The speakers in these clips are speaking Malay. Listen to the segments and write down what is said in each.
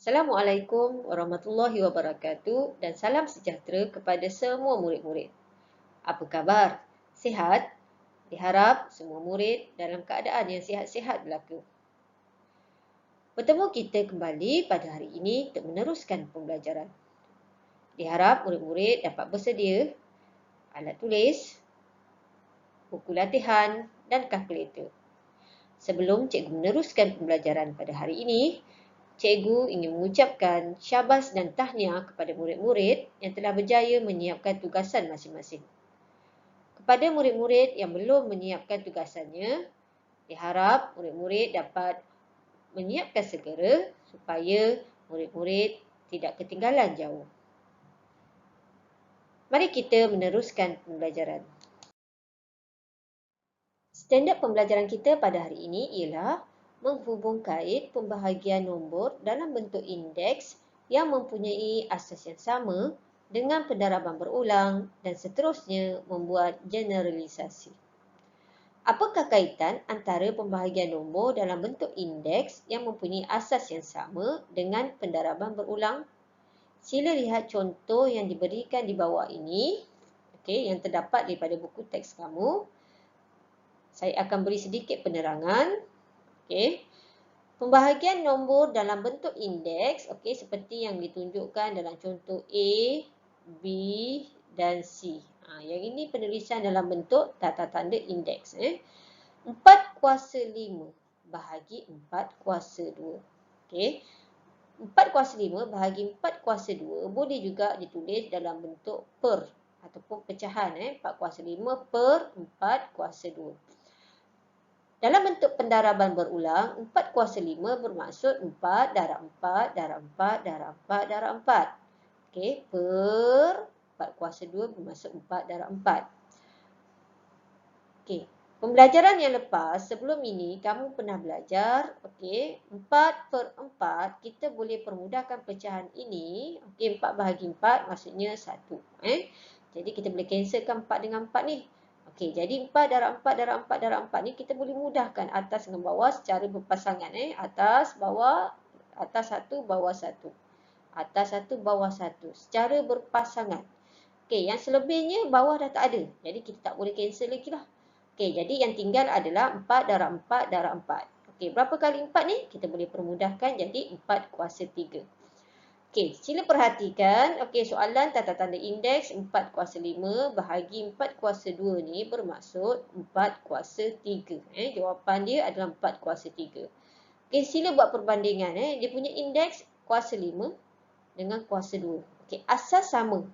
Assalamualaikum warahmatullahi wabarakatuh dan salam sejahtera kepada semua murid-murid. Apa khabar? Sihat? Diharap semua murid dalam keadaan yang sihat-sihat belaka. Bertemu kita kembali pada hari ini untuk meneruskan pembelajaran. Diharap murid-murid dapat bersedia alat tulis, buku latihan dan kalkulator. Sebelum cikgu meneruskan pembelajaran pada hari ini, cikgu ingin mengucapkan syabas dan tahniah kepada murid-murid yang telah berjaya menyiapkan tugasan masing-masing. Kepada murid-murid yang belum menyiapkan tugasannya, diharap murid-murid dapat menyiapkan segera supaya murid-murid tidak ketinggalan jauh. Mari kita meneruskan pembelajaran. Standard pembelajaran kita pada hari ini ialah menghubung kait pembahagian nombor dalam bentuk indeks yang mempunyai asas yang sama dengan pendaraban berulang dan seterusnya membuat generalisasi. Apakah kaitan antara pembahagian nombor dalam bentuk indeks yang mempunyai asas yang sama dengan pendaraban berulang? Sila lihat contoh yang diberikan di bawah ini, yang terdapat daripada buku teks kamu. Saya akan beri sedikit penerangan. Pembahagian nombor dalam bentuk indeks, seperti yang ditunjukkan dalam contoh A, B dan C. Yang ini penulisan dalam bentuk tata tanda indeks. 4 kuasa 5 bahagi 4 kuasa 2. 4 kuasa 5 bahagi 4 kuasa 2 boleh juga ditulis dalam bentuk per ataupun pecahan. 4 kuasa 5 per 4 kuasa 2. Dalam bentuk pendaraban berulang, 4 kuasa 5 bermaksud 4 darab 4 darab 4 darab 4 darab 4. Per 4 kuasa 2 bermaksud 4 darab 4. Pembelajaran yang lepas, sebelum ini kamu pernah belajar, 4 per 4, kita boleh permudahkan pecahan ini. 4 bahagi 4 maksudnya 1. Jadi kita boleh cancelkan 4 dengan 4 ni. Jadi 4 darab 4 darab 4 darab 4 ni kita boleh mudahkan atas dengan bawah secara berpasangan. Atas, bawah, atas 1, bawah 1. Atas 1, bawah 1. Secara berpasangan. Yang selebihnya bawah dah tak ada. Jadi kita tak boleh cancel lagi lah. Jadi yang tinggal adalah 4 darab 4 darab 4. Berapa kali 4 ni? Kita boleh permudahkan jadi 4 kuasa 3. Sila perhatikan. Soalan tata tanda indeks 4 kuasa 5 bahagi 4 kuasa 2 ni bermaksud 4 kuasa 3. Jawapan dia adalah 4 kuasa 3. Sila buat perbandingan. Dia punya indeks kuasa 5 dengan kuasa 2. Asas sama.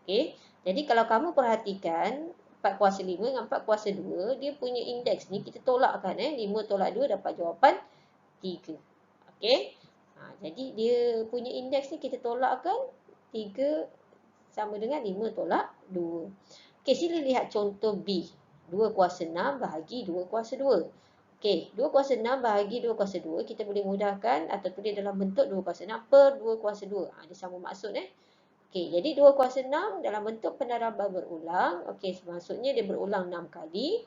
Jadi kalau kamu perhatikan 4 kuasa 5 dengan 4 kuasa 2, dia punya indeks ni kita tolakkan. 5 tolak 2 dapat jawapan 3. Jadi dia punya indeks ni kita tolakkan 3 sama dengan 5 tolak 2. Sila lihat contoh B. 2 kuasa 6 bahagi 2 kuasa 2. 2 kuasa 6 bahagi 2 kuasa 2, kita boleh mudahkan atau tulis dalam bentuk 2 kuasa 6 per 2 kuasa 2. Dia sama maksud. Jadi 2 kuasa 6 dalam bentuk pendaraban berulang. Maksudnya dia berulang 6 kali.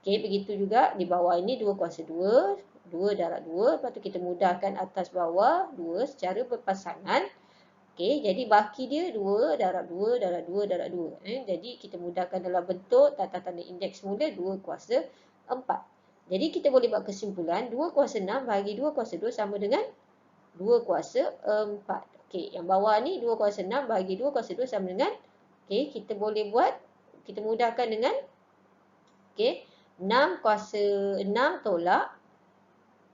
Begitu juga di bawah ini 2 kuasa 2. 2 darab 2. Lepas tu kita mudahkan atas bawah 2 secara berpasangan. Jadi baki dia 2 darab 2 darab 2 darab 2. Jadi kita mudahkan dalam bentuk tata tanda indeks semula 2 kuasa 4. Jadi kita boleh buat kesimpulan 2 kuasa 6 bahagi 2 kuasa 2 sama dengan 2 kuasa 4. Yang bawah ni 2 kuasa 6 bahagi 2 kuasa 2 sama dengan, kita boleh buat, kita mudahkan dengan, 6 kuasa 6 tolak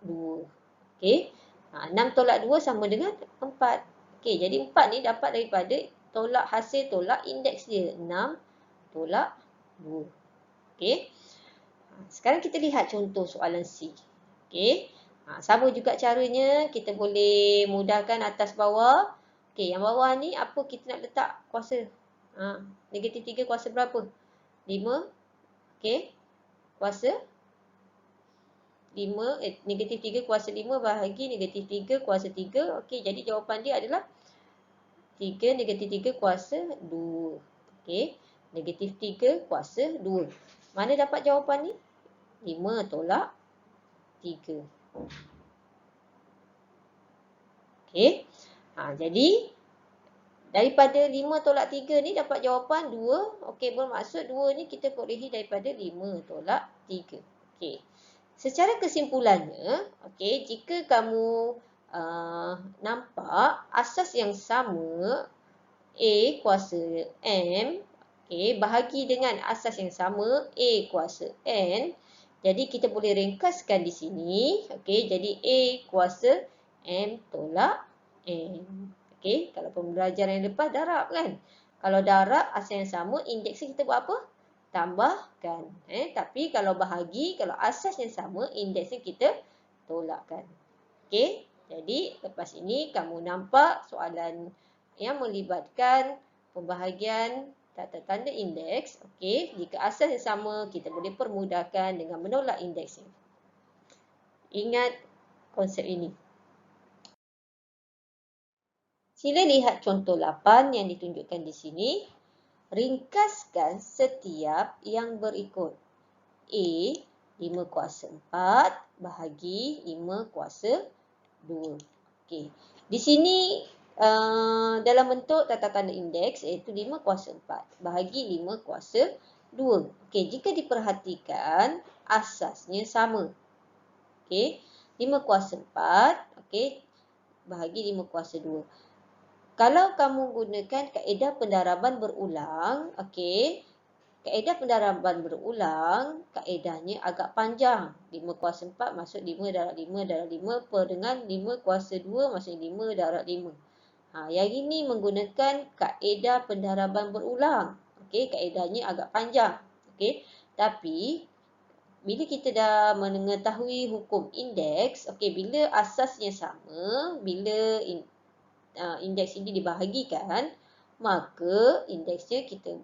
2. 6 tolak 2 sama dengan 4. Jadi 4 ni dapat daripada tolak hasil tolak indeks dia. 6 tolak 2. Sekarang kita lihat contoh soalan C. Sama juga caranya, kita boleh mudahkan atas bawah. Yang bawah ni apa kita nak letak kuasa? Negatif 3 kuasa berapa? 5. Kuasa 5, negatif 3 kuasa 5 bahagi negatif 3 kuasa 3. Jadi jawapan dia adalah 3 negatif 3 kuasa 2. Negatif 3 kuasa 2. Mana dapat jawapan ni? 5 tolak 3. Jadi daripada 5 tolak 3 ni dapat jawapan 2. Okey, bermaksud 2 ni kita perolehi daripada 5 tolak 3. Okey. Secara kesimpulannya, okey, jika kamu nampak asas yang sama A kuasa M, okey, bahagi dengan asas yang sama A kuasa N. Jadi kita boleh ringkaskan di sini, okey, jadi A kuasa M tolak N. Okey, kalau pembelajaran yang lepas darab kan. Kalau darab asas yang sama, indeksnya kita buat apa? Tambahkan. Tapi kalau bahagi, kalau asas yang sama, indeksnya kita tolakkan. Okey, jadi lepas ini kamu nampak soalan yang melibatkan pembahagian tanda indeks. Okey, jika asas yang sama, kita boleh permudahkan dengan menolak indeksnya. Ingat konsep ini. Sila lihat contoh 8 yang ditunjukkan di sini. Ringkaskan setiap yang berikut. A, 5 kuasa 4 bahagi 5 kuasa 2. Okey. Di sini dalam bentuk tanda indeks iaitu 5 kuasa 4 bahagi 5 kuasa 2. Okey, jika diperhatikan asasnya sama. Okey, 5 kuasa 4, okey, bahagi 5 kuasa 2. Kalau kamu gunakan kaedah pendaraban berulang, okey, kaedah pendaraban berulang, kaedahnya agak panjang. 5 kuasa 4 maksud 5 darab 5 darab 5 per dengan 5 kuasa 2 maksud 5 darab 5. Yang ini menggunakan kaedah pendaraban berulang. Okey, kaedahnya agak panjang. Okey, tapi bila kita dah mengetahui hukum indeks, okey, bila asasnya sama, bila indeks ini dibahagikan, maka indeksnya kita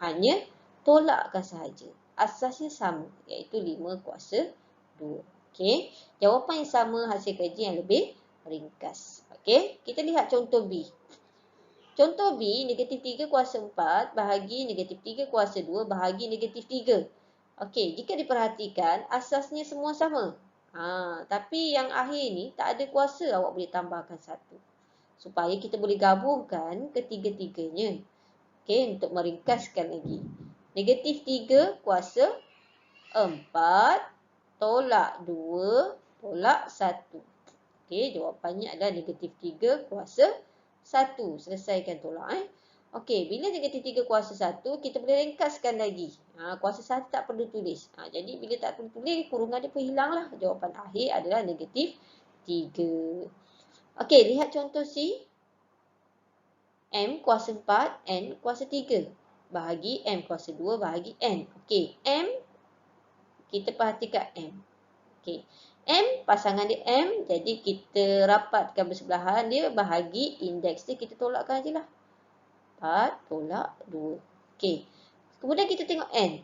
hanya tolakkan sahaja. Asasnya sama, iaitu 5 kuasa 2. Okey, jawapan yang sama, hasil kerja yang lebih ringkas. Okey, kita lihat contoh B. Contoh B, negatif 3 kuasa 4 bahagi negatif 3 kuasa 2 bahagi negatif 3. Okey, jika diperhatikan, asasnya semua sama. Tapi yang akhir ni tak ada kuasa, awak boleh tambahkan 1. Supaya kita boleh gabungkan ketiga-tiganya. Okey, untuk meringkaskan lagi. Negatif 3 kuasa 4 tolak 2 tolak 1. Okey, jawapannya adalah negatif 3 kuasa 1. Selesaikan tolak. Okey, bila negatif 3 kuasa 1, kita boleh ringkaskan lagi. Kuasa 1 tak perlu tulis. Jadi bila tak perlu tulis, kurungan dia pun hilang lah. Jawapan akhir adalah negatif 3. Okey, lihat contoh C. M kuasa 4, N kuasa 3. Bahagi M kuasa 2 bahagi N. Okey, M, kita perhatikan M. Okey, M, pasangan dia M. Jadi kita rapatkan bersebelahan dia, bahagi indeks dia, kita tolakkan je lah. 4 tolak 2. Okey, kemudian kita tengok N.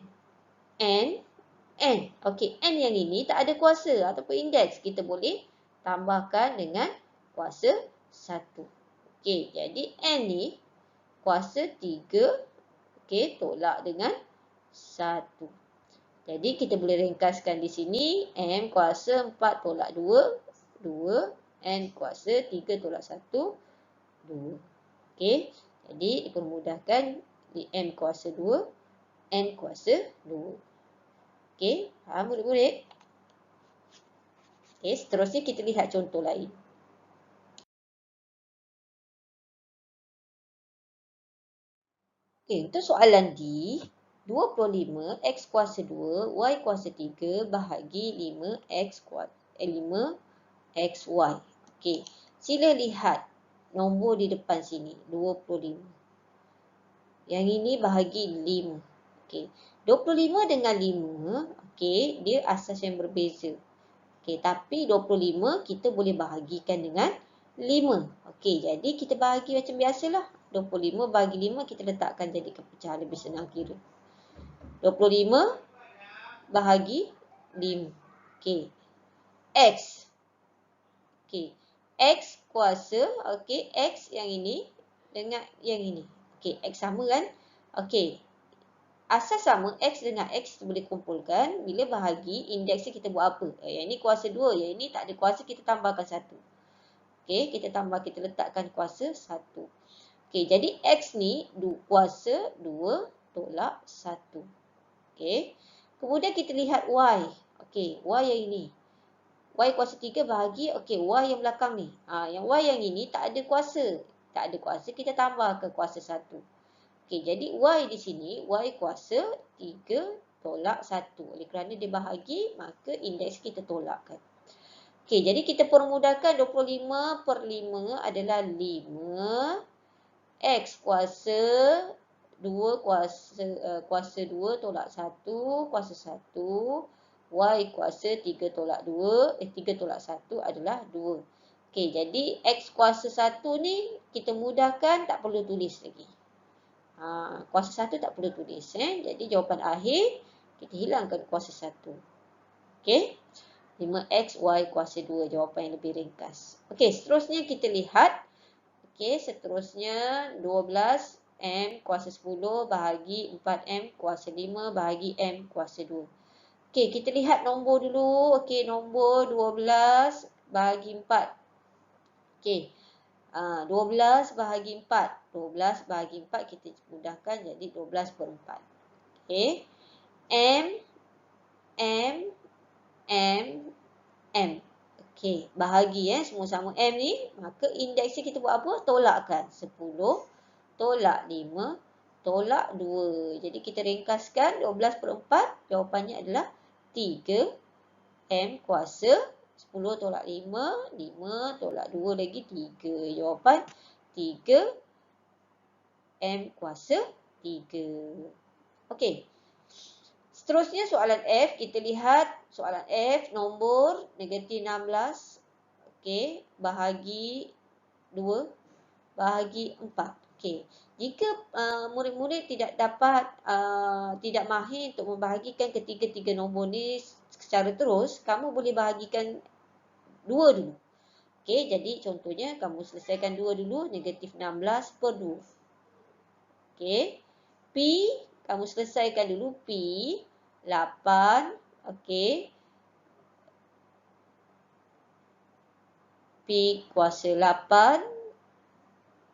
N. Okey, N yang ini tak ada kuasa ataupun indeks. Kita boleh tambahkan dengan kuasa 1. Okey, jadi N ni kuasa 3. Okey, tolak dengan 1. Jadi kita boleh ringkaskan di sini. M kuasa 4 tolak 2. 2. N kuasa 3 tolak 1. 2. Okey, jadi dipermudahkan di M kuasa 2. N kuasa 2. Okey, faham murid-murid? Okey, seterusnya kita lihat contoh lain. Okey, untuk soalan D, 25 X kuasa 2, Y kuasa 3 bahagi 5 XY. Okey, sila lihat nombor di depan sini, 25. Yang ini bahagi 5. Okey, 25 dengan 5, okey, dia asas yang berbeza. Okey, tapi 25 kita boleh bahagikan dengan 5. Okey, jadi kita bahagi macam biasalah. 25 bahagi 5 kita letakkan jadi pecahan lebih senang kira. 25 bahagi 5. Okey. X. Okey. X kuasa, okey, X yang ini dengan yang ini. Okey, X sama kan? Okey. Asas sama, X dengan X boleh kumpulkan. Bila bahagi, indeksnya kita buat apa? Yang ini kuasa 2, yang ini tak ada kuasa, kita tambahkan 1. Okey, kita tambah, kita letakkan kuasa 1. Okey, jadi X ni kuasa 2 tolak 1. Okey. Kemudian kita lihat Y. Okey, Y yang ini. Y kuasa 3 bahagi, okey, Y yang belakang ni. Yang Y yang ini tak ada kuasa. Tak ada kuasa, kita tambah ke kuasa 1. Okey, jadi Y di sini, Y kuasa 3 tolak 1. Oleh kerana dia bahagi, maka indeks kita tolakkan. Okey, jadi kita permudahkan 25 per 5 adalah 5. X kuasa 2 kuasa 2 tolak 1, kuasa 1. Y kuasa 3 tolak 2, 3 tolak 1 adalah 2. Okey, jadi X kuasa 1 ni kita mudahkan, tak perlu tulis lagi. Kuasa 1 tak perlu tulis. Jadi jawapan akhir, kita hilangkan kuasa 1. Okey, 5X, Y kuasa 2, jawapan yang lebih ringkas. Okey, seterusnya kita lihat. Okey, seterusnya 12 M kuasa 10 bahagi 4M kuasa 5 bahagi M kuasa 2. Okey, kita lihat nombor dulu. Okey, nombor 12 bahagi 4. Okey, 12 bahagi 4. 12 bahagi 4 kita mudahkan jadi 12 per 4. Okey, M, M, M, M. Okey, bahagi semua sama M ni, maka indeksnya kita buat apa? Tolakkan. 10 tolak 5 tolak 2. Jadi kita ringkaskan 12 per 4, jawapannya adalah 3 M kuasa 10 tolak 5, 5 tolak 2 lagi 3. Jawapan 3 M kuasa 3. Okey. Seterusnya soalan F, kita lihat soalan F nombor negatif 16. Okey, bahagi 2 bahagi 4. Okey, jika murid-murid tidak dapat, tidak mahir untuk membahagikan ketiga-tiga nombor ni secara terus, kamu boleh bahagikan 2 dulu. Okey, jadi contohnya kamu selesaikan 2 dulu, negatif 16 per 2. Okey, P, kamu selesaikan dulu P, 8, okey. P kuasa 8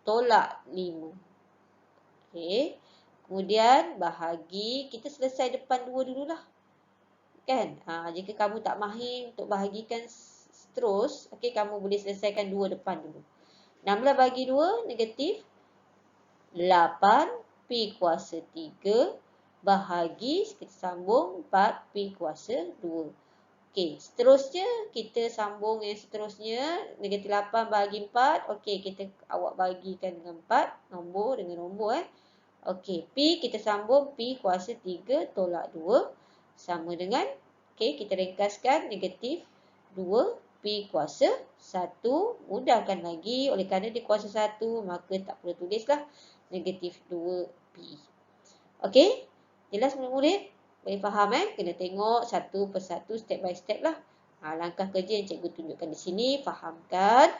tolak 5. Okey. Kemudian bahagi, kita selesai depan 2 dululah. Kan? Jika kamu tak mahir untuk bahagikan terus, okey, kamu boleh selesaikan 2 depan dulu. 16 bagi 2 negatif 8, P kuasa 3 bahagi, kita sambung 4, P kuasa 2. Okey, seterusnya kita sambung yang seterusnya, negatif 8 bahagi 4. Okey, awak bagikan dengan 4, nombor dengan nombor. Okey, P kita sambung, P kuasa 3 tolak 2 sama dengan, okey, kita ringkaskan negatif 2, P kuasa 1. Mudahkan lagi, oleh kerana dia kuasa 1, maka tak perlu tulislah negatif 2P. Okey, jelas murid-murid? Boleh faham Kena tengok satu persatu, step by step lah. Langkah kerja yang cikgu tunjukkan di sini, fahamkan.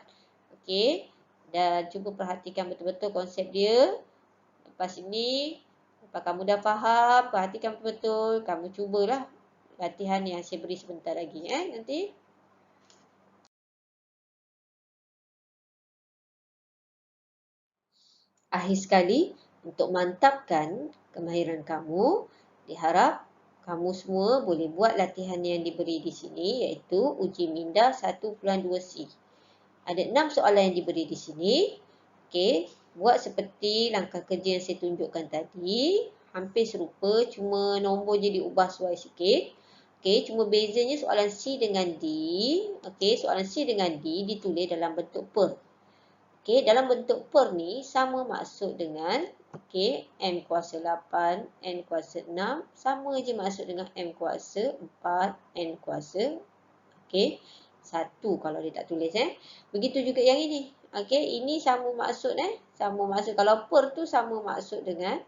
Okey, dan cuba perhatikan betul-betul konsep dia. Lepas ini, lepas kamu dah faham, perhatikan betul-betul, kamu cubalah latihan yang saya beri sebentar lagi nanti. Akhir sekali, untuk mantapkan kemahiran kamu, diharap kamu semua boleh buat latihan yang diberi di sini, iaitu uji minda 1.2C. Ada 6 soalan yang diberi di sini. Okey, buat seperti langkah kerja yang saya tunjukkan tadi. Hampir serupa, cuma nombor je diubah sesuai sikit. Okey, cuma bezanya soalan C dengan D. Okey, soalan C dengan D ditulis dalam bentuk per. Okey, dalam bentuk per ni sama maksud dengan M kuasa 8, N kuasa 6. Sama je maksud dengan M kuasa 4, N kuasa 1 kalau dia tak tulis. Begitu juga yang ini. Okey, ini sama maksud. Sama maksud. Kalau per tu sama maksud dengan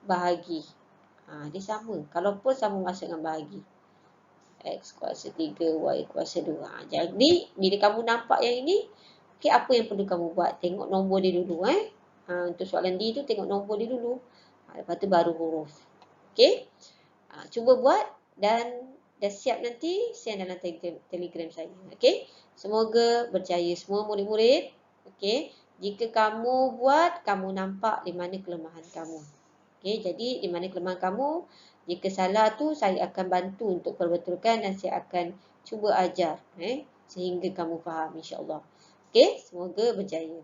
bahagi. Dia sama. Kalau per sama maksud dengan bahagi. X kuasa 3, Y kuasa 2. Jadi, bila kamu nampak yang ini, apa yang perlu kamu buat? Tengok nombor dia dulu. Untuk soalan D tu, tengok nombor dia dulu. Lepas tu baru huruf. Okey. Cuba buat dan dah siap nanti send dalam telegram saya. Okey. Semoga berjaya semua murid-murid. Okey. Jika kamu buat, kamu nampak di mana kelemahan kamu. Okey, jadi di mana kelemahan kamu, jika salah tu saya akan bantu untuk perbetulkan dan saya akan cuba ajar sehingga kamu faham insya-Allah. Okey, semoga berjaya.